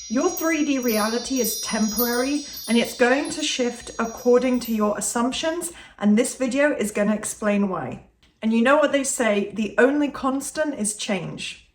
Your 3D reality is temporary and it's going to shift according to your assumptions, and this video is going to explain why. And you know what they say, the only constant is change.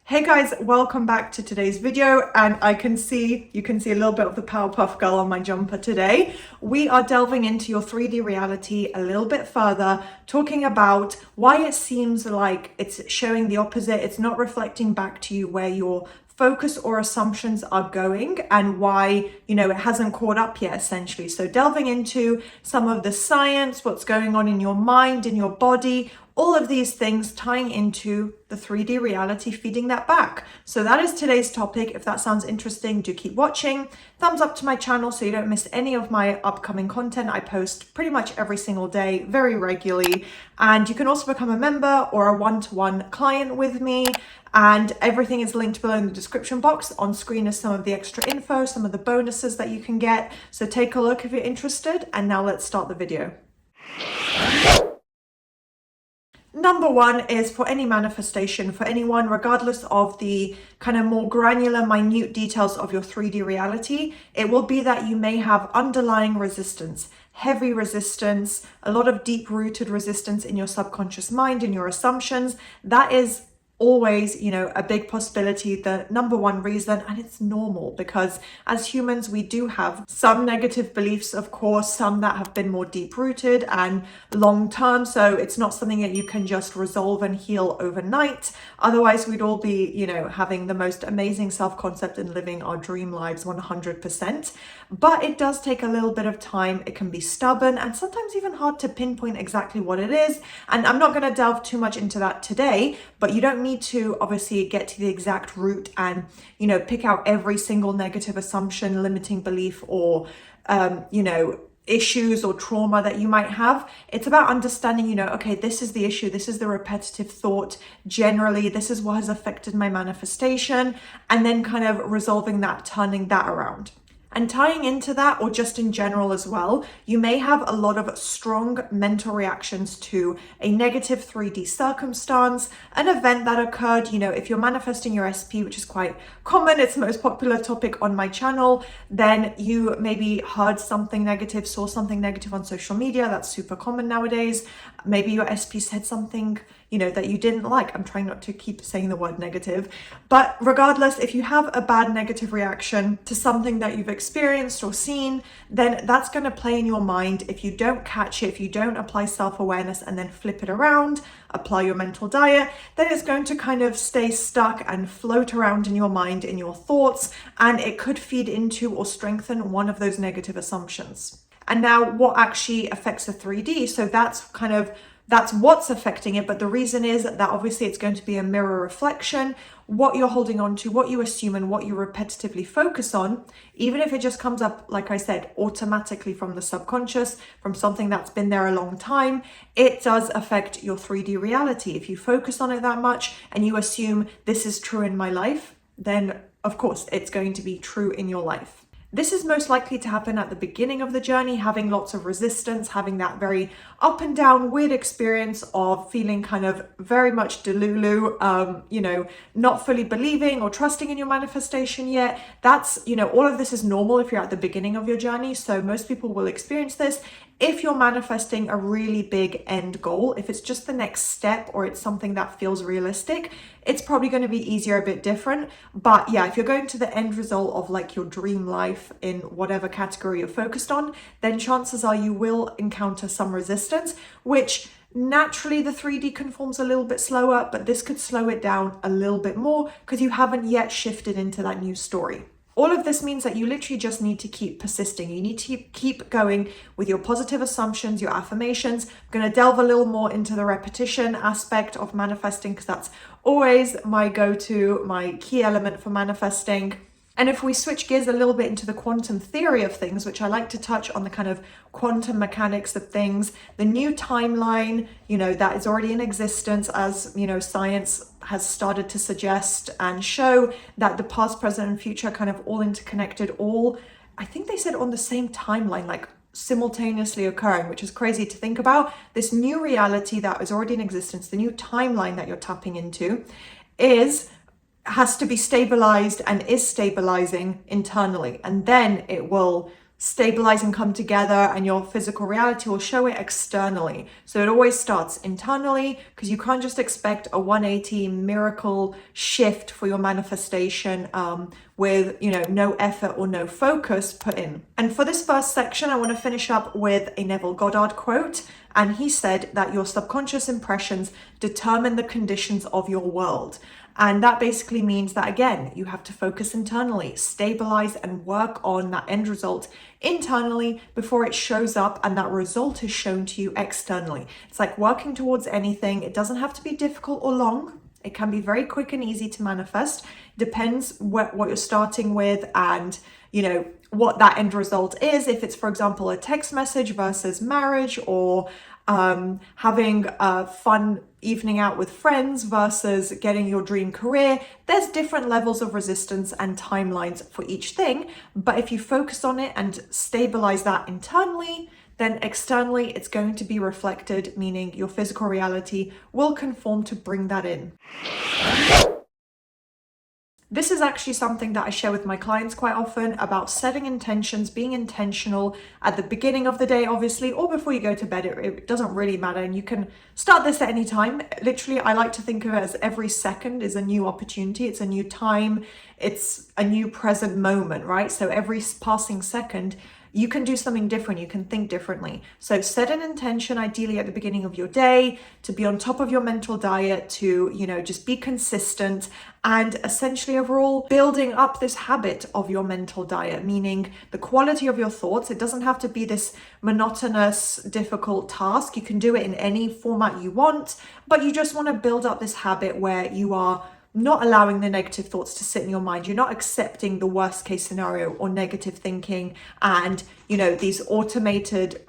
Hey guys, welcome back to today's video, and you can see a little bit of the Powerpuff Girl on my jumper today. We are delving into your 3D reality a little bit further, talking about why it seems like it's showing the opposite. It's not reflecting back to you where your focus or assumptions are going and why, it hasn't caught up yet, essentially. So delving into some of the science, what's going on in your mind, in your body, all of these things tying into the 3D reality, feeding that back. So that is today's topic. If that sounds interesting, do keep watching. Thumbs up to my channel so you don't miss any of my upcoming content. I post pretty much every single day, very regularly. And you can also become a member or a one-to-one client with me. And everything is linked below in the description box. On screen is some of the extra info, some of the bonuses that you can get. So take a look if you're interested. And now let's start the video. Number one is for any manifestation, for anyone, regardless of the kind of more granular, minute details of your 3D reality, it will be that you may have underlying resistance, heavy resistance, a lot of deep-rooted resistance in your subconscious mind, in your assumptions. That is always, a big possibility, the number one reason, and it's normal because as humans, we do have some negative beliefs, of course, some that have been more deep rooted and long term. So it's not something that you can just resolve and heal overnight. Otherwise, we'd all be, having the most amazing self-concept and living our dream lives 100%. But it does take a little bit of time. It can be stubborn and sometimes even hard to pinpoint exactly what it is. And I'm not going to delve too much into that today, but you don't need to obviously get to the exact root and, pick out every single negative assumption, limiting belief, or, issues or trauma that you might have. It's about understanding, okay, this is the issue. This is the repetitive thought. Generally, this is what has affected my manifestation, and then kind of resolving that, turning that around. And tying into that, or just in general as well, you may have a lot of strong mental reactions to a negative 3D circumstance, an event that occurred. If you're manifesting your SP, which is quite common, it's the most popular topic on my channel, then you maybe heard something negative, saw something negative on social media. That's super common nowadays. Maybe your SP said something, that you didn't like. I'm trying not to keep saying the word negative, but regardless, if you have a bad negative reaction to something that you've experienced or seen, then that's going to play in your mind. If you don't catch it, if you don't apply self-awareness and then flip it around, apply your mental diet, then it's going to kind of stay stuck and float around in your mind, in your thoughts, and it could feed into or strengthen one of those negative assumptions. And now what actually affects the 3D? So that's what's affecting it. But the reason is that obviously it's going to be a mirror reflection. What you're holding on to, what you assume, and what you repetitively focus on, even if it just comes up, like I said, automatically from the subconscious, from something that's been there a long time, it does affect your 3D reality. If you focus on it that much and you assume this is true in my life, then of course it's going to be true in your life. This is most likely to happen at the beginning of the journey, having lots of resistance, having that very up and down weird experience of feeling kind of very much delulu, not fully believing or trusting in your manifestation yet. That's, all of this is normal if you're at the beginning of your journey. So most people will experience this. If you're manifesting a really big end goal, if it's just the next step or it's something that feels realistic, it's probably going to be easier, a bit different. But yeah, if you're going to the end result of like your dream life in whatever category you're focused on, then chances are you will encounter some resistance, which naturally the 3D conforms a little bit slower, but this could slow it down a little bit more because you haven't yet shifted into that new story. All of this means that you literally just need to keep persisting. You need to keep going with your positive assumptions, your affirmations. I'm going to delve a little more into the repetition aspect of manifesting because that's always my go-to, my key element for manifesting. And if we switch gears a little bit into the quantum theory of things, which I like to touch on the kind of quantum mechanics of things, the new timeline, that is already in existence, as, science has started to suggest and show that the past, present, and future are kind of all interconnected, I think they said on the same timeline, like simultaneously occurring, which is crazy to think about. This new reality that is already in existence, the new timeline that you're tapping into, is has to be stabilized and is stabilizing internally, and then it will stabilize and come together, and your physical reality will show it externally. So it always starts internally, because you can't just expect a 180 miracle shift for your manifestation with, you know, no effort or no focus put in. And for this first section, I want to finish up with a Neville Goddard quote. And he said that your subconscious impressions determine the conditions of your world. And that basically means that, again, you have to focus internally, stabilize and work on that end result internally before it shows up and that result is shown to you externally. It's like working towards anything. It doesn't have to be difficult or long. It can be very quick and easy to manifest. Depends what you're starting with and, you know, what that end result is. If it's, for example, a text message versus marriage, or having a fun evening out with friends versus getting your dream career, there's different levels of resistance and timelines for each thing. But if you focus on it and stabilize that internally, then externally it's going to be reflected, meaning your physical reality will conform to bring that in. This is actually something that I share with my clients quite often, about setting intentions, being intentional at the beginning of the day, obviously, or before you go to bed. It doesn't really matter. And you can start this at any time. Literally, I like to think of it as every second is a new opportunity. It's a new time. It's a new present moment, right? So every passing second, you can do something different. You can think differently. So set an intention, ideally at the beginning of your day, to be on top of your mental diet, to, you know, just be consistent, and essentially overall building up this habit of your mental diet, meaning the quality of your thoughts. It doesn't have to be this monotonous, difficult task. You can do it in any format you want, but you just want to build up this habit where you are not allowing the negative thoughts to sit in your mind. You're not accepting the worst case scenario or negative thinking and, you know, these automated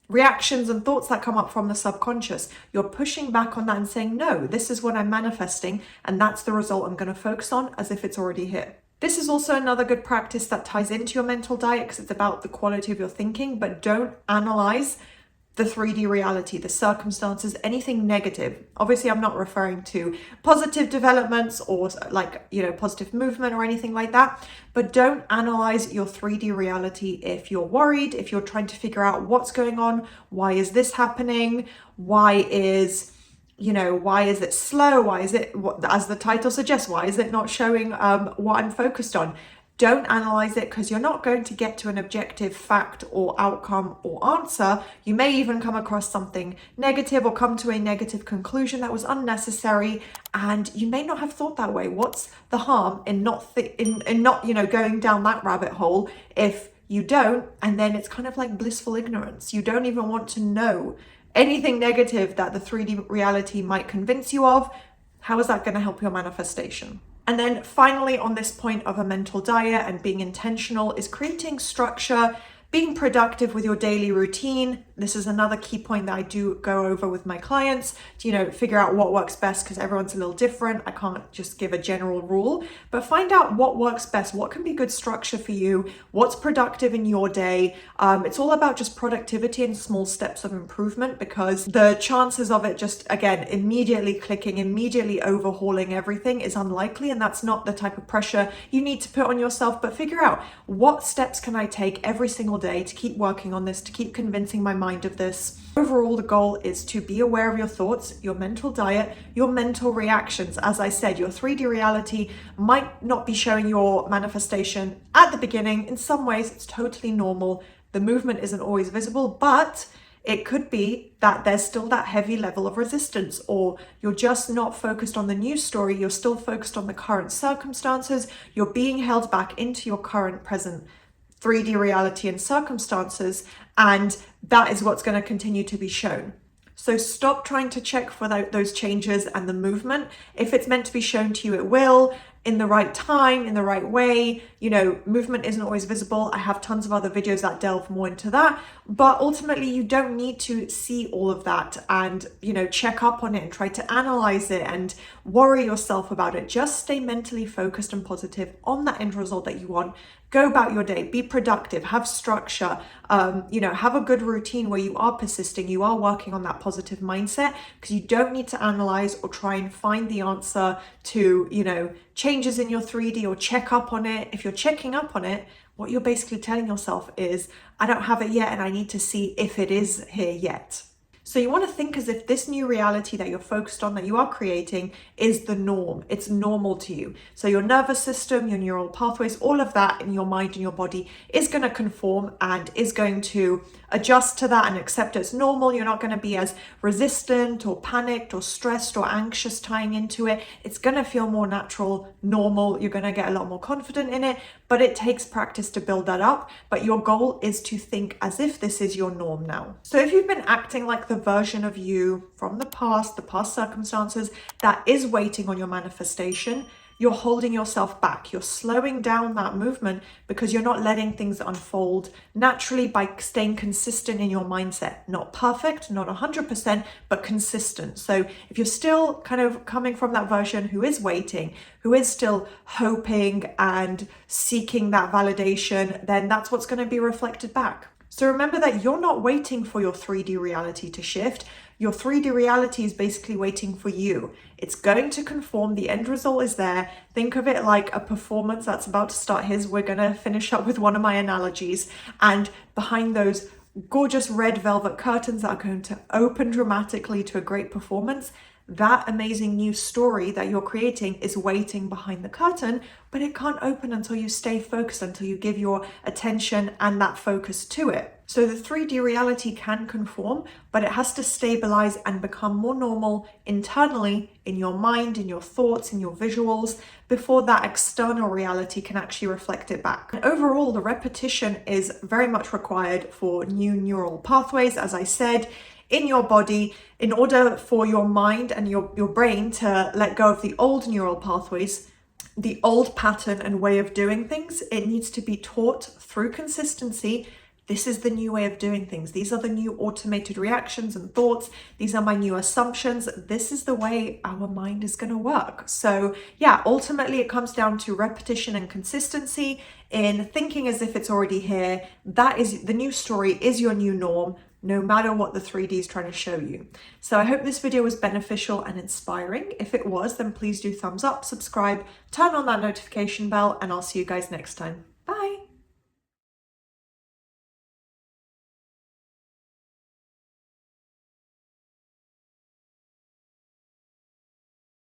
reactions and thoughts that come up from the subconscious. You're pushing back on that and saying, no, this is what I'm manifesting, and that's the result I'm going to focus on, as if it's already here. This is also another good practice that ties into your mental diet, because it's about the quality of your thinking, but don't analyze the 3D reality, the circumstances, anything negative. Obviously, I'm not referring to positive developments or like, you know, positive movement or anything like that, but don't analyze your 3D reality if you're worried, if you're trying to figure out what's going on, why is this happening, why is it slow, why is it, as the title suggests, why is it not showing what I'm focused on? Don't analyze it, because you're not going to get to an objective fact or outcome or answer. You may even come across something negative or come to a negative conclusion that was unnecessary, and you may not have thought that way. What's the harm in not going down that rabbit hole if you don't? And then it's kind of like blissful ignorance. You don't even want to know anything negative that the 3D reality might convince you of. How is that going to help your manifestation? And then finally, on this point of a mental diet and being intentional, is creating structure, being productive with your daily routine. This is another key point that I do go over with my clients to, you know, figure out what works best, because everyone's a little different. I can't just give a general rule, but find out what works best, what can be good structure for you, what's productive in your day. It's all about just productivity and small steps of improvement, because the chances of it just, again, immediately clicking, immediately overhauling everything is unlikely. And that's not the type of pressure you need to put on yourself, but figure out what steps can I take every single day to keep working on this, to keep convincing my mind of this. Overall, the goal is to be aware of your thoughts, your mental diet, your mental reactions. As I said, your 3D reality might not be showing your manifestation at the beginning. In some ways, it's totally normal. The movement isn't always visible, but it could be that there's still that heavy level of resistance, or you're just not focused on the news story. You're still focused on the current circumstances. You're being held back into your current present 3D reality and circumstances, and that is what's going to continue to be shown. So stop trying to check for those changes and the movement. If it's meant to be shown to you, it will, in the right time, in the right way. You know, movement isn't always visible. I have tons of other videos that delve more into that, but ultimately you don't need to see all of that and, you know, check up on it and try to analyze it and worry yourself about it. Just stay mentally focused and positive on that end result that you want. Go about your day, be productive, have structure, have a good routine where you are persisting, you are working on that positive mindset, because you don't need to analyze or try and find the answer to, changes in your 3D or check up on it, if you're checking up on it, what you're basically telling yourself is, I don't have it yet and I need to see if it is here yet. So you want to think as if this new reality that you're focused on, that you are creating, is the norm. It's normal to you. So your nervous system, your neural pathways, all of that in your mind and your body is going to conform and is going to adjust to that and accept it's normal. You're not going to be as resistant or panicked or stressed or anxious tying into it. It's going to feel more natural, normal. You're going to get a lot more confident in it, but it takes practice to build that up. But your goal is to think as if this is your norm now. So if you've been acting like the version of you from the past circumstances that is waiting on your manifestation, you're holding yourself back. You're slowing down that movement because you're not letting things unfold naturally by staying consistent in your mindset. Not perfect, not 100%, but consistent. So if you're still kind of coming from that version who is waiting, who is still hoping and seeking that validation, then that's what's going to be reflected back. So remember that you're not waiting for your 3D reality to shift. Your 3D reality is basically waiting for you. It's going to conform. The end result is there. Think of it like a performance that's about to start. We're going to finish up with one of my analogies. And behind those gorgeous red velvet curtains that are going to open dramatically to a great performance, that amazing new story that you're creating is waiting behind the curtain, but it can't open until you stay focused, until you give your attention and that focus to it. So the 3D reality can conform, but it has to stabilize and become more normal internally in your mind, in your thoughts, in your visuals, before that external reality can actually reflect it back. And overall, the repetition is very much required for new neural pathways, as I said, in your body, in order for your mind and your brain to let go of the old neural pathways, the old pattern and way of doing things. It needs to be taught through consistency. This is the new way of doing things. These are the new automated reactions and thoughts. These are my new assumptions. This is the way our mind is going to work. So yeah, ultimately it comes down to repetition and consistency in thinking as if it's already here. That is the new story, is your new norm, no matter what the 3D is trying to show you. So I hope this video was beneficial and inspiring. If it was, then please do thumbs up, subscribe, turn on that notification bell, and I'll see you guys next time.